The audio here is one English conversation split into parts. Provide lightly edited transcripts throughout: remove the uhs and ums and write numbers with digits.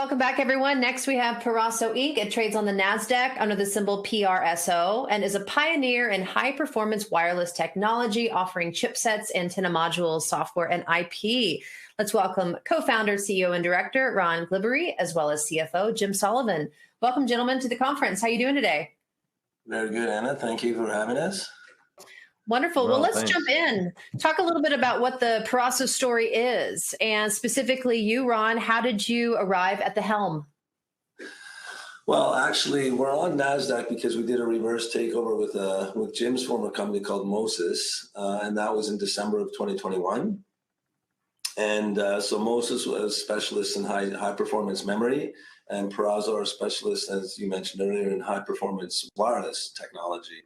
welcome back, everyone. Next, we have Peraso Inc. It trades on the NASDAQ under the symbol PRSO and is a pioneer in high-performance wireless technology, offering chipsets, antenna modules, software, and IP. Let's welcome co-founder, CEO, and director Ron Glibbery, as well as CFO Jim Sullivan. Welcome, gentlemen, to the conference. How are you doing today? Very good, Anna. Thank you for having us. Wonderful. Well, let's jump in. Talk a little bit about what the Peraso story is, and specifically you, Ron. How did you arrive at the helm? Well, actually, we're on NASDAQ because we did a reverse takeover with Jim's former company called Moses, and that was in December of 2021. And so Moses was specialist in high performance memory, and Peraso are specialists, as you mentioned earlier, in high performance wireless technology.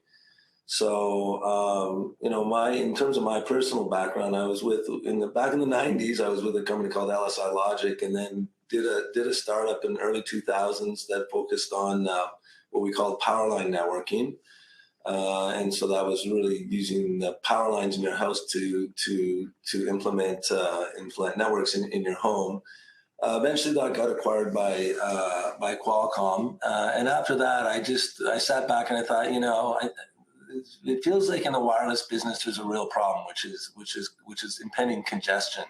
So, in terms of my personal background, I was back in the 90s, I was with a company called LSI Logic, and then did a startup in the early 2000s that focused on what we called power line networking. And so that was really using the power lines in your house to implement networks in your home. Eventually that got acquired by Qualcomm. And after that, I sat back and I thought, it feels like in the wireless business there's a real problem, which is impending congestion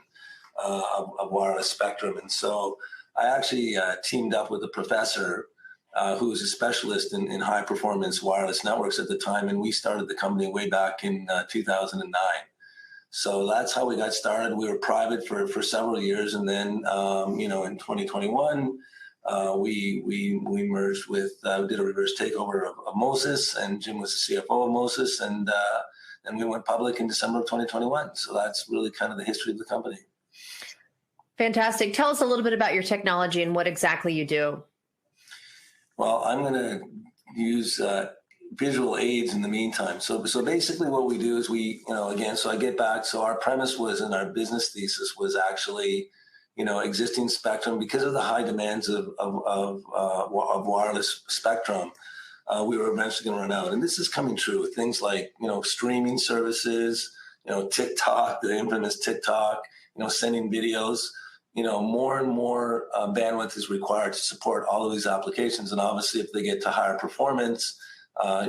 of wireless spectrum. And so I actually teamed up with a professor who was a specialist in high performance wireless networks at the time, and we started the company way back in 2009. So that's how we got started. We were private for several years, and then in 2021. We merged with, did a reverse takeover of Moses, and Jim was the CFO of Moses, and we went public in December of 2021. So that's really kind of the history of the company. Fantastic. Tell us a little bit about your technology and what exactly you do. Well, I'm going to use visual aids in the meantime. So basically what we do is so I get back. So our premise was, and our business thesis was actually, existing spectrum, because of the high demands of wireless spectrum, we were eventually going to run out. And this is coming true with things like, streaming services, TikTok, the infamous TikTok, sending videos, more and more bandwidth is required to support all of these applications. And obviously if they get to higher performance, high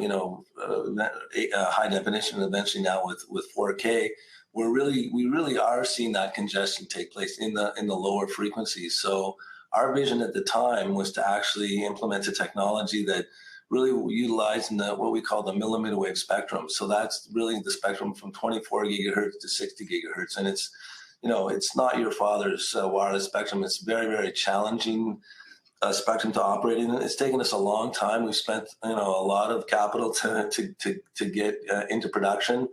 definition, eventually now with 4K, we really are seeing that congestion take place in the lower frequencies. So our vision at the time was to actually implement a technology that really utilized in what we call the millimeter wave spectrum. So that's really the spectrum from 24 gigahertz to 60 gigahertz, and it's not your father's wireless spectrum. It's very, very challenging spectrum to operate in. It's taken us a long time. We've spent a lot of capital to get into production.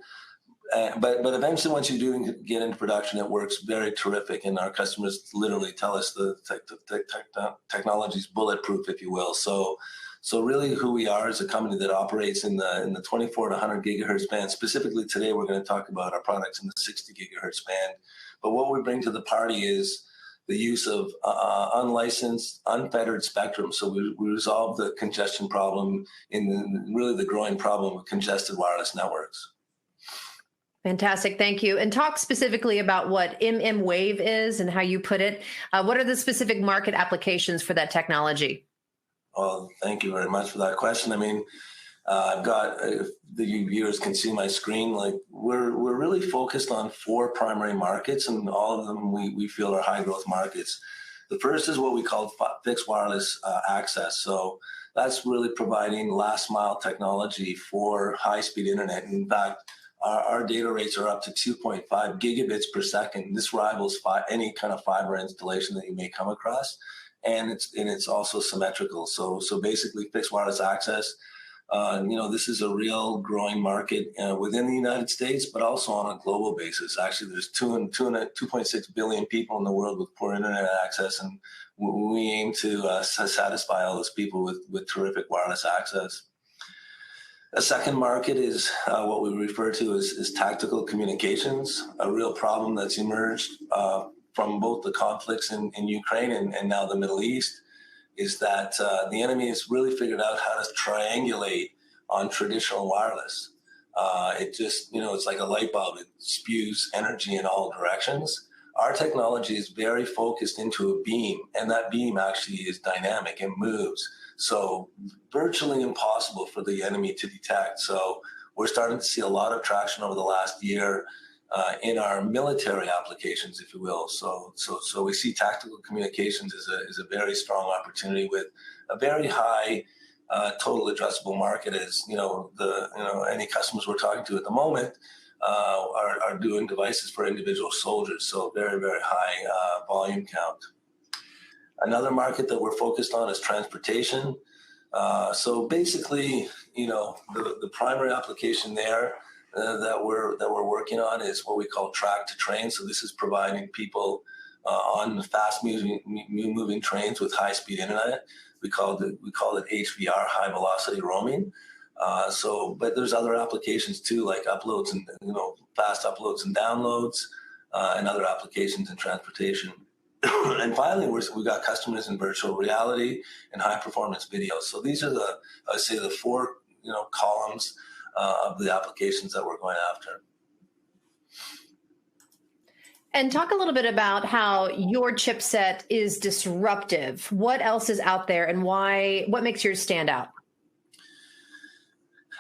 But eventually, once you do get into production, it works very terrific, and our customers literally tell us the technology is bulletproof, if you will. So really, who we are is a company that operates in the 24 to 100 gigahertz band. Specifically, today we're going to talk about our products in the 60 gigahertz band. But what we bring to the party is the use of unlicensed, unfettered spectrum. So we resolve the congestion problem really the growing problem of congested wireless networks. Fantastic. Thank you. And talk specifically about what wave is and how you put it. What are the specific market applications for that technology? Well, thank you very much for that question. I mean, I've got, if the viewers can see my screen, like we're really focused on 4 primary markets, and all of them we feel are high growth markets. The first is what we call fixed wireless access. So that's really providing last mile technology for high speed internet. In fact, our data rates are up to 2.5 gigabits per second. This rivals any kind of fiber installation that you may come across, and it's also symmetrical. So basically, fixed wireless access. This is a real growing market within the United States, but also on a global basis. Actually, there's 2.6 billion people in the world with poor internet access, and we aim to satisfy all those people with terrific wireless access. A second market is what we refer to as tactical communications, a real problem that's emerged from both the conflicts in Ukraine and now the Middle East, is that the enemy has really figured out how to triangulate on traditional wireless. It just, it's like a light bulb. It spews energy in all directions. our technology is very focused into a beam, and that beam actually is dynamic and moves. So virtually impossible for the enemy to detect. So we're starting to see a lot of traction over the last year in our military applications, if you will. So we see tactical communications as a very strong opportunity with a very high total addressable market. As any customers we're talking to at the moment are doing devices for individual soldiers. So very, very high volume count. Another market that we're focused on is transportation. So basically, the primary application there that we're working on is what we call track to train. So this is providing people on fast moving trains with high speed internet. We call it HVR, high velocity roaming. But there's other applications too, like uploads and fast uploads and downloads, and other applications in transportation. And finally, we got customers in virtual reality and high performance video. So these are the four columns of the applications that we're going after. And talk a little bit about how your chipset is disruptive. What else is out there, and what makes yours stand out?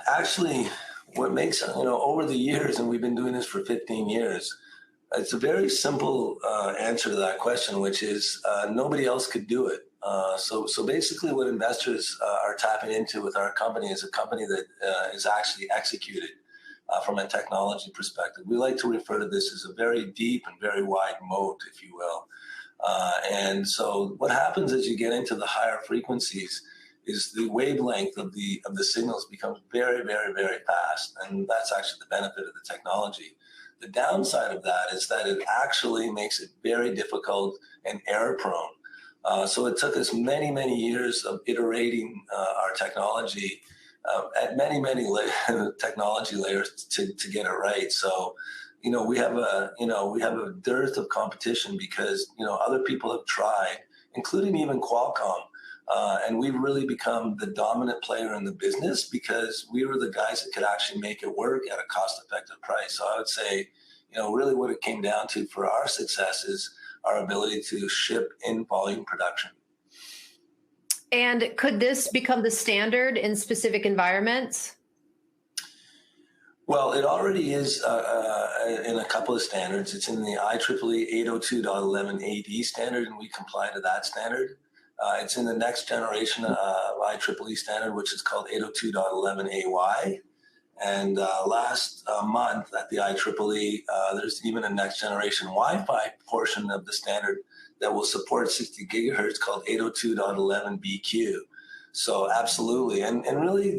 Actually, what makes, over the years, and we've been doing this for 15 years, it's a very simple answer to that question, which is nobody else could do it. So basically what investors are tapping into with our company is a company that is actually executed from a technology perspective. We like to refer to this as a very deep and very wide moat, if you will. And so what happens as you get into the higher frequencies is the wavelength of the signals becomes very, very, very fast. And that's actually the benefit of the technology. The downside of that is that it actually makes it very difficult and error prone. So it took us many, many years of iterating our technology at many, many technology layers to get it right. So, we have a dearth of competition because, other people have tried, including even Qualcomm. And we've really become the dominant player in the business because we were the guys that could actually make it work at a cost-effective price. So I would say, really what it came down to for our success is our ability to ship in volume production. And could this become the standard in specific environments? Well, it already is in a couple of standards. It's in the IEEE 802.11ad standard, and we comply to that standard. It's in the next generation IEEE standard, which is called 802.11ay. And last month at the IEEE, there's even a next generation Wi-Fi portion of the standard that will support 60 gigahertz called 802.11bq. So absolutely. And really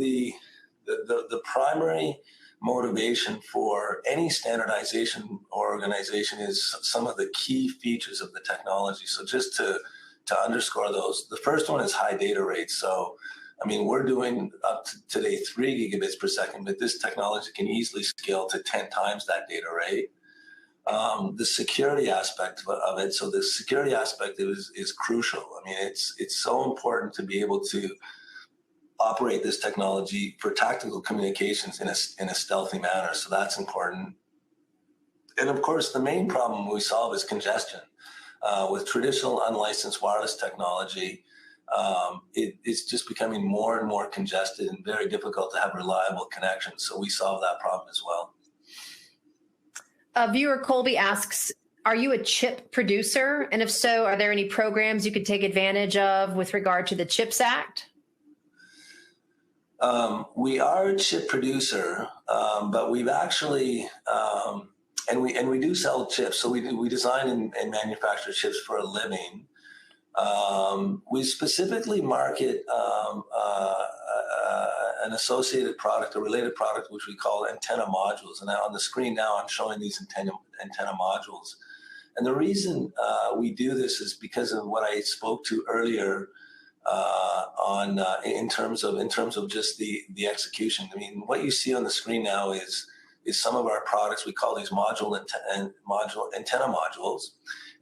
the primary motivation for any standardization or organization is some of the key features of the technology. So just to underscore those, the first one is high data rates. So, we're doing up to today 3 gigabits per second, but this technology can easily scale to 10 times that data rate. The security aspect of it. So the security aspect is crucial. It's so important to be able to operate this technology for tactical communications in a stealthy manner. So that's important. And of course, the main problem we solve is congestion. With traditional unlicensed wireless technology, it's just becoming more and more congested and very difficult to have reliable connections. So we solve that problem as well. Viewer Colby asks, are you a chip producer? And if so, are there any programs you could take advantage of with regard to the CHIPS Act? We are a chip producer, but we've actually, and we do sell chips. So we design and manufacture chips for a living. We specifically market an associated product, a related product, which we call antenna modules. And on the screen now, I'm showing these antenna modules. And the reason we do this is because of what I spoke to earlier in terms of just the execution. What you see on the screen now is some of our products. We call these antenna modules.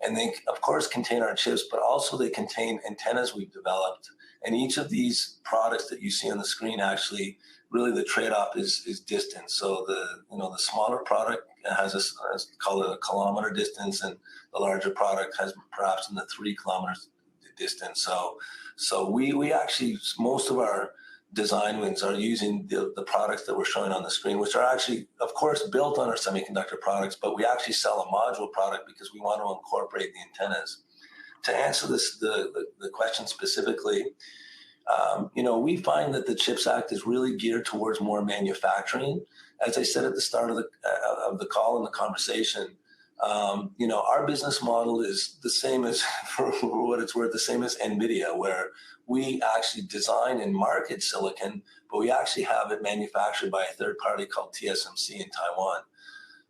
And they, of course, contain our chips, but also they contain antennas we've developed. And each of these products that you see on the screen actually really the trade-off is distance. So the smaller product has call it a kilometer distance, and the larger product has perhaps in the 3 kilometers distance. So we actually, most of our design wins are using the products that we're showing on the screen, which are actually, of course, built on our semiconductor products, but we actually sell a module product because we want to incorporate the antennas. To answer the question specifically, we find that the CHIPS Act is really geared towards more manufacturing. As I said at the start of the call and the conversation, our business model is the same as, for what it's worth, the same as NVIDIA, where we actually design and market silicon, but we actually have it manufactured by a third party called TSMC in Taiwan.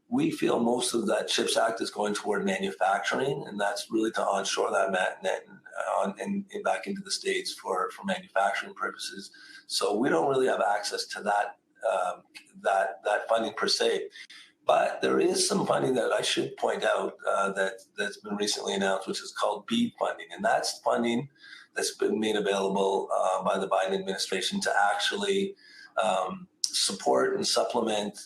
We feel most of that CHIPS Act is going toward manufacturing, and that's really to onshore that and back into the States for manufacturing purposes. So we don't really have access to that funding per se. But there is some funding that I should point out that's been recently announced, which is called BEAD funding. And that's funding that's been made available by the Biden administration to actually support and supplement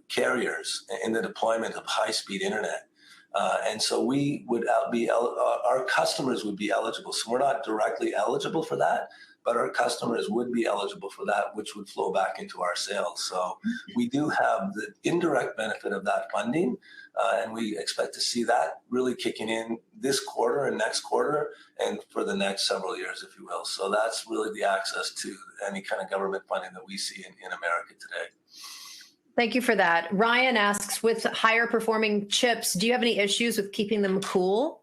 carriers in the deployment of high-speed internet. And so we would our customers would be eligible. So we're not directly eligible for that, but our customers would be eligible for that, which would flow back into our sales. So we do have the indirect benefit of that funding, and we expect to see that really kicking in this quarter and next quarter and for the next several years, if you will. So that's really the access to any kind of government funding that we see in America today. Thank you for that. Ryan asks, with higher performing chips, do you have any issues with keeping them cool?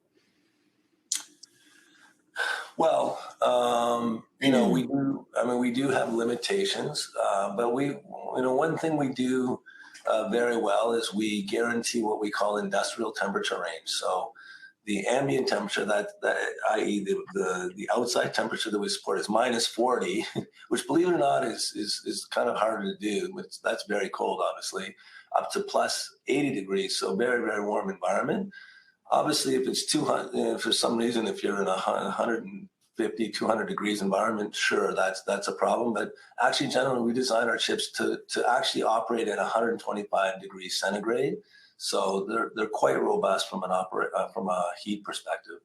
Well, we do. I mean, we do have limitations, but one thing we do very well is we guarantee what we call industrial temperature range. So the ambient temperature, i.e. the outside temperature that we support, is -40, which, believe it or not, is kind of harder to do. That's very cold, obviously, up to +80 degrees. So very, very warm environment. Obviously, if it's 200, for some reason, if you're in a 150, 200 degrees environment, sure, that's a problem. But actually, generally, we design our chips to actually operate at 125 degrees centigrade. So they're quite robust from a heat perspective.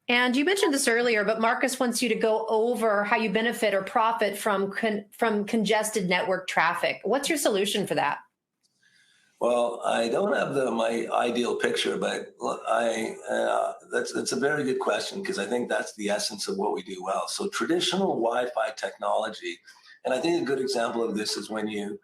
And you mentioned this earlier, but Marcus wants you to go over how you benefit or profit from congested network traffic. What's your solution for that? Well, I don't have my ideal picture, but that's a very good question, because I think that's the essence of what we do well. So traditional Wi-Fi technology, and I think a good example of this is when you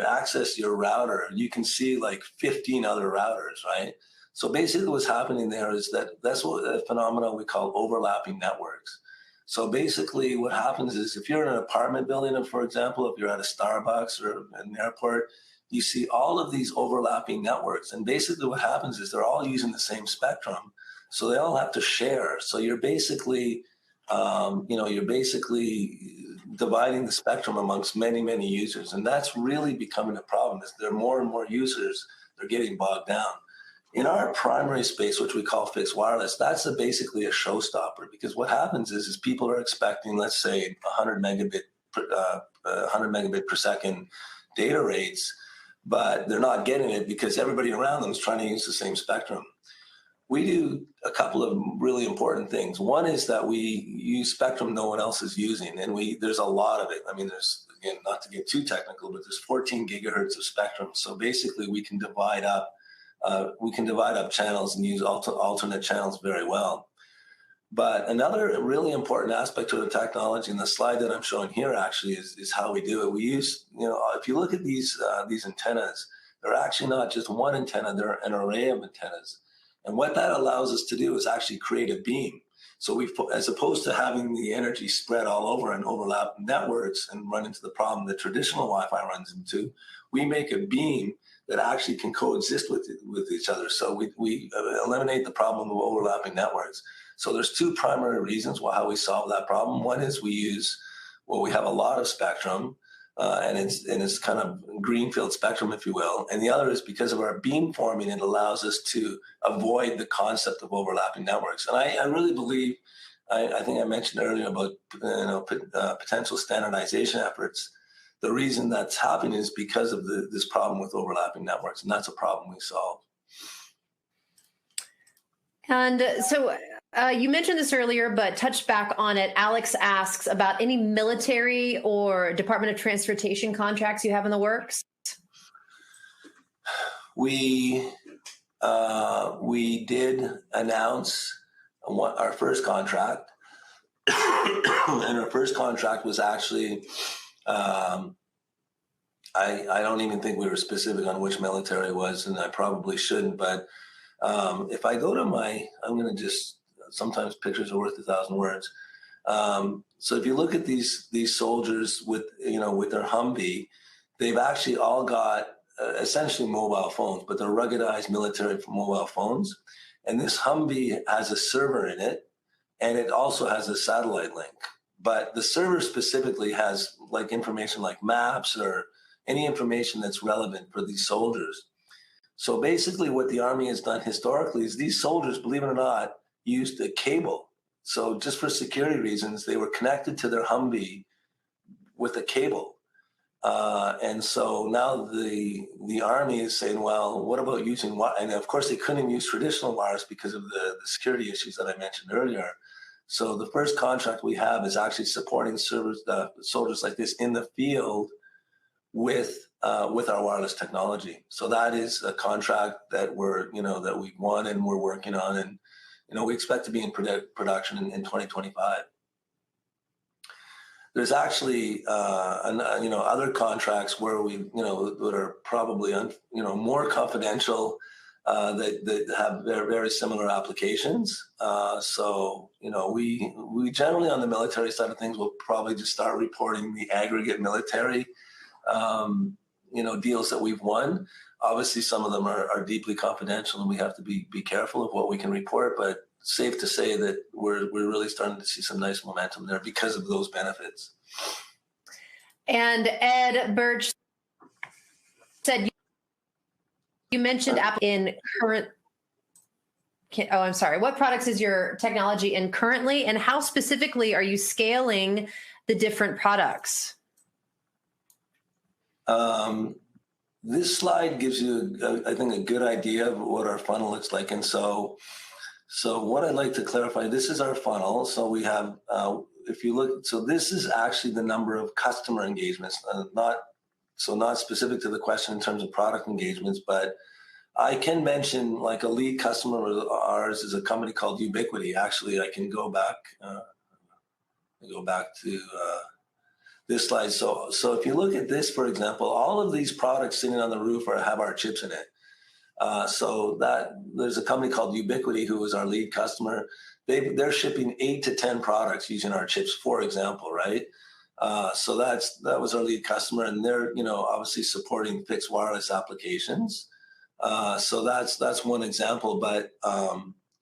access your router, you can see like 15 other routers, right? So basically what's happening there is that's a phenomenon we call overlapping networks. So basically what happens is, if you're in an apartment building, for example, if you're at a Starbucks or an airport, you see all of these overlapping networks. And basically what happens is they're all using the same spectrum. So they all have to share. So you're basically, dividing the spectrum amongst many, many users. And that's really becoming a problem. As there are more and more users, they're getting bogged down. In our primary space, which we call fixed wireless, that's basically a showstopper, because what happens is people are expecting, let's say, 100 megabit per second data rates, but they're not getting it because everybody around them is trying to use the same spectrum. We do a couple of really important things. One is that we use spectrum no one else is using, and there's a lot of it. I mean, there's, again, not to get too technical, but there's 14 gigahertz of spectrum. So basically, we can divide up channels and use alternate channels very well. But another really important aspect of the technology, and the slide that I'm showing here actually is how we do it. We use, if you look at these antennas, they're actually not just one antenna, they're an array of antennas. And what that allows us to do is actually create a beam. So as opposed to having the energy spread all over and overlap networks and run into the problem that traditional Wi-Fi runs into, we make a beam that actually can coexist with each other. So we eliminate the problem of overlapping networks. So there's two primary reasons how we solve that problem. One is we have a lot of spectrum, and it's kind of greenfield spectrum, if you will. And the other is because of our beam forming, it allows us to avoid the concept of overlapping networks. And I really believe I think I mentioned earlier about potential standardization efforts. The reason that's happening is because of this problem with overlapping networks, and that's a problem we solve. And so you mentioned this earlier, but touched back on it. Alex asks about any military or Department of Transportation contracts you have in the works. We did announce our first contract, and our first contract was actually, I don't even think we were specific on which military it was, and I probably shouldn't, but if I go to I'm going to just, sometimes pictures are worth 1,000 words. So if you look at these soldiers with their Humvee, they've actually all got essentially mobile phones, but they're ruggedized military mobile phones. And this Humvee has a server in it, and it also has a satellite link. But the server specifically has like information like maps or any information that's relevant for these soldiers. So basically what the Army has done historically is these soldiers, believe it or not, used a cable. So just for security reasons, they were connected to their Humvee with a cable. And so now the Army is saying, well, what about using wire? And of course, they couldn't use traditional wires because of the security issues that I mentioned earlier. So the first contract we have is actually supporting soldiers like this in the field with our wireless technology. So that is a contract that that we've won and we're working on, and we expect to be in production in 2025. There's actually other contracts where we that are probably more confidential that have very, very similar applications. So we generally on the military side of things will probably just start reporting the aggregate military deals that we've won. Obviously, some of them are deeply confidential, and we have to be careful of what we can report. But safe to say that we're really starting to see some nice momentum there because of those benefits. And Ed Birch said you mentioned in current. Oh, I'm sorry. What products is your technology in currently, and how specifically are you scaling the different products? This slide gives you, I think, a good idea of what our funnel looks like. And so what I'd like to clarify, this is our funnel. So we have, if you look, so this is actually the number of customer engagements, not specific to the question in terms of product engagements, but I can mention like a lead customer of ours is a company called Ubiquity. Actually, I can go back to this slide. So if you look at this, for example, all of these products sitting on the roof have our chips in it. So that there's a company called Ubiquity who is our lead customer. They're shipping 8 to 10 products using our chips, for example, right? So that was our lead customer, and they're obviously supporting fixed wireless applications. So that's one example. But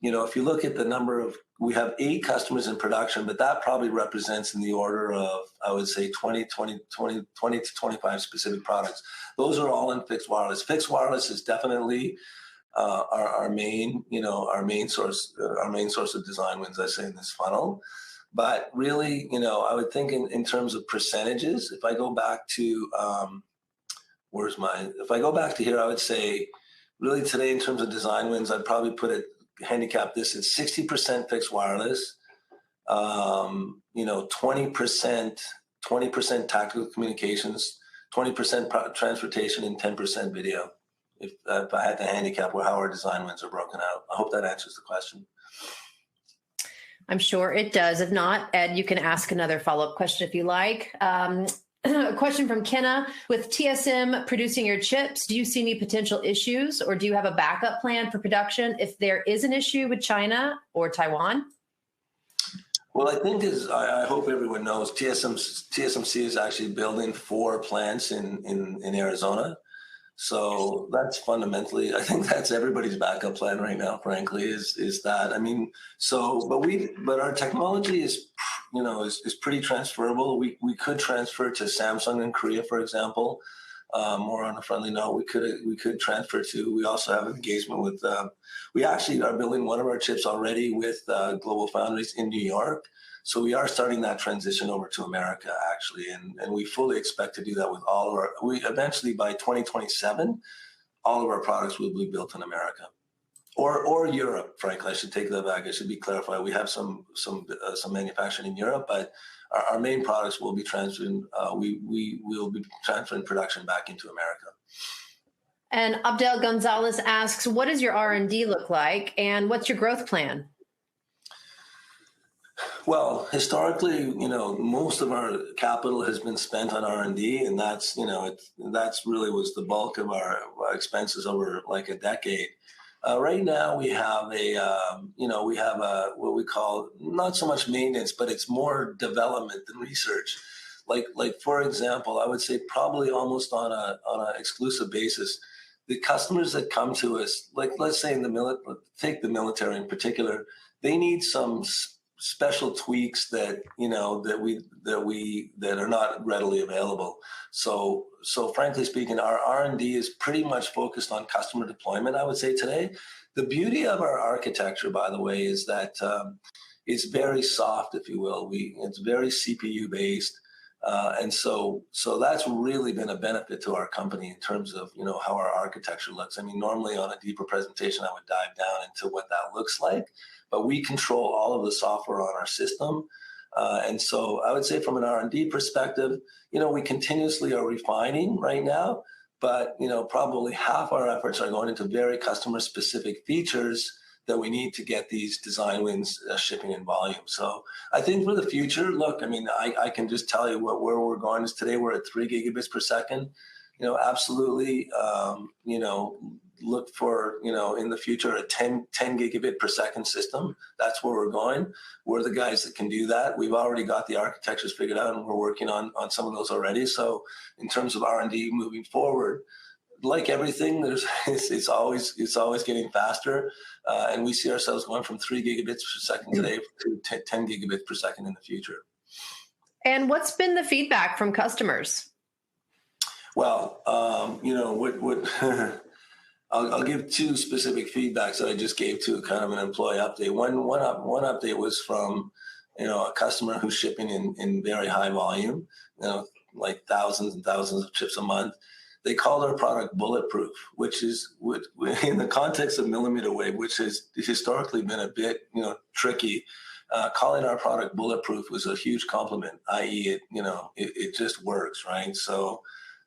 if you look at the number of, we have 8 customers in production, but that probably represents in the order of, I would say, 20 to 25 specific products. Those are all in fixed wireless. Fixed wireless is definitely our main source of design wins, I say, in this funnel. But really, I would think in terms of percentages, if I go back to, if I go back to here, I would say really today in terms of design wins, I'd probably handicap this at 60% fixed wireless, 20% tactical communications, 20% transportation, and 10% video. If I had to handicap how our design wins are broken out. I hope that answers the question. I'm sure it does. If not, Ed, you can ask another follow-up question if you like. A question from Kenna. With TSM producing your chips, do you see any potential issues, or do you have a backup plan for production if there is an issue with China or Taiwan? Well, I think I hope everyone knows, TSMC is actually building 4 plants in Arizona. So that's fundamentally, I think that's everybody's backup plan right now, frankly, is that. I mean, but our technology is pretty transferable. We could transfer to Samsung in Korea, for example. more on a friendly note, we could transfer to. We also have engagement with. We actually are building one of our chips already with Global Foundries in New York. So we are starting that transition over to America, actually, and we fully expect to do that with all of our. We eventually by 2027, all of our products will be built in America, or Europe. Frankly, I should take that back. I should be clarified. We have some manufacturing in Europe, but our main products will be transferring. We will be transferring production back into America. And Abdel Gonzalez asks, what does your R&D look like, and what's your growth plan? Well, historically, most of our capital has been spent on R&D, and that's really was the bulk of our expenses over like a decade. Right now, we have what we call not so much maintenance, but it's more development than research. Like for example, I would say probably almost on an exclusive basis, the customers that come to us, like let's say take the military in particular, they need some special tweaks that are not readily available. So frankly speaking, our R&D is pretty much focused on customer deployment, I would say today. The beauty of our architecture, by the way, is that it's very soft, if you will. It's very CPU based. And so that's really been a benefit to our company in terms of how our architecture looks. I mean, normally on a deeper presentation, I would dive down into what that looks like, but we control all of the software on our system. And so I would say from an R&D perspective, we continuously are refining right now, but probably half our efforts are going into very customer specific features that we need to get these design wins shipping in volume. So I think for the future, look, I mean, I can just tell you where we're going is today we're at 3 gigabits per second. Absolutely, look for, in the future, a 10 gigabit per second system. That's where we're going. We're the guys that can do that. We've already got the architectures figured out, and we're working on some of those already. So in terms of R&D moving forward, like everything, it's always getting faster, and we see ourselves going from 3 gigabits per second today to 10 gigabits per second in the future. And what's been the feedback from customers? Well, I'll give two specific feedbacks that I just gave to kind of an employee update. One update was from a customer who's shipping in very high volume, like thousands and thousands of chips a month. They called our product bulletproof, which is in the context of millimeter wave, which has historically been a bit tricky. Calling our product bulletproof was a huge compliment, i.e., it just works, right? So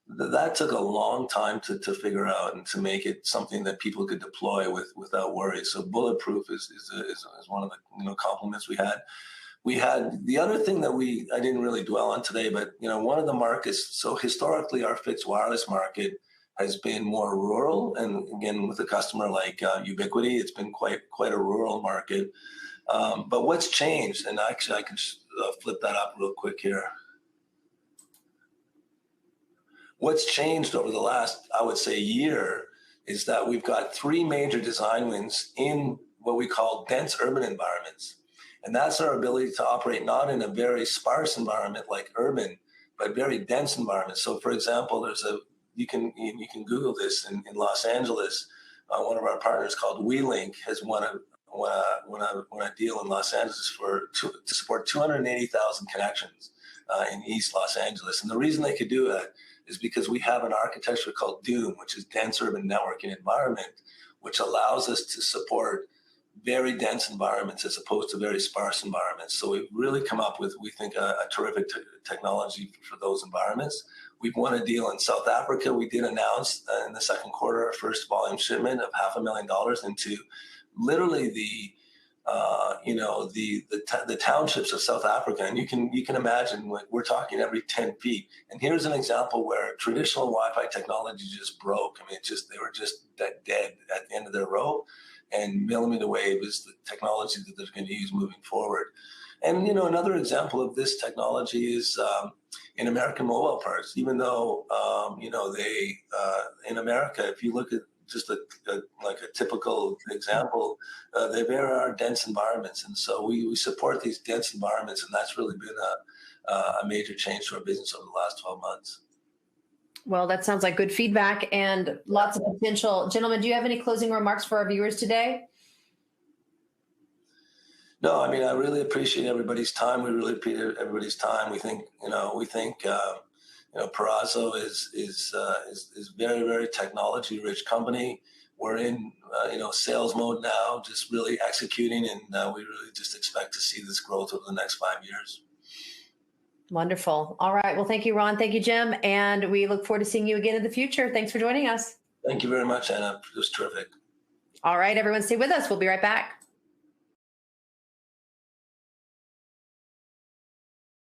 that took a long time to figure out and to make it something that people could deploy without worry. So bulletproof is one of the compliments we had. We had the other thing that I didn't really dwell on today, but one of the markets. So historically, our fixed wireless market has been more rural, and again with a customer like Ubiquity, it's been quite a rural market. But what's changed, and actually I can flip that up real quick here. What's changed over the last, I would say, year is that we've got 3 major design wins in what we call dense urban environments. And that's our ability to operate not in a very sparse environment like urban, but very dense environments. So for example, you can Google this in Los Angeles. One of our partners called WeLink has won a deal in Los Angeles to support 280,000 connections in East Los Angeles. And the reason they could do that is because we have an architecture called DOOM, which is dense urban networking environment, which allows us to support very dense environments as opposed to very sparse environments. So we've really come up with, we think, a terrific technology for those environments. We've won a deal in South Africa. We did announce in the second quarter our first volume shipment of $500,000 into literally the townships of South Africa. And you can imagine, like, we're talking every 10 feet. And here's an example where traditional Wi-Fi technology just broke. I mean, they were just dead at the end of their rope. And millimeter wave is the technology that they're going to use moving forward. And another example of this technology is in American mobile parts. Even though they in America, if you look at just like a typical example, they are dense environments, and so we support these dense environments, and that's really been a major change to our business over the last 12 months. Well, that sounds like good feedback and lots of potential. Gentlemen, do you have any closing remarks for our viewers today? No, I mean, I really appreciate everybody's time. We really appreciate everybody's time. Peraso is very, very technology rich company. We're in, sales mode now, just really executing, and we really just expect to see this growth over the next 5 years. Wonderful. All right. Well, thank you, Ron. Thank you, Jim. And we look forward to seeing you again in the future. Thanks for joining us. Thank you very much, Anna. It was terrific. All right, everyone, stay with us. We'll be right back.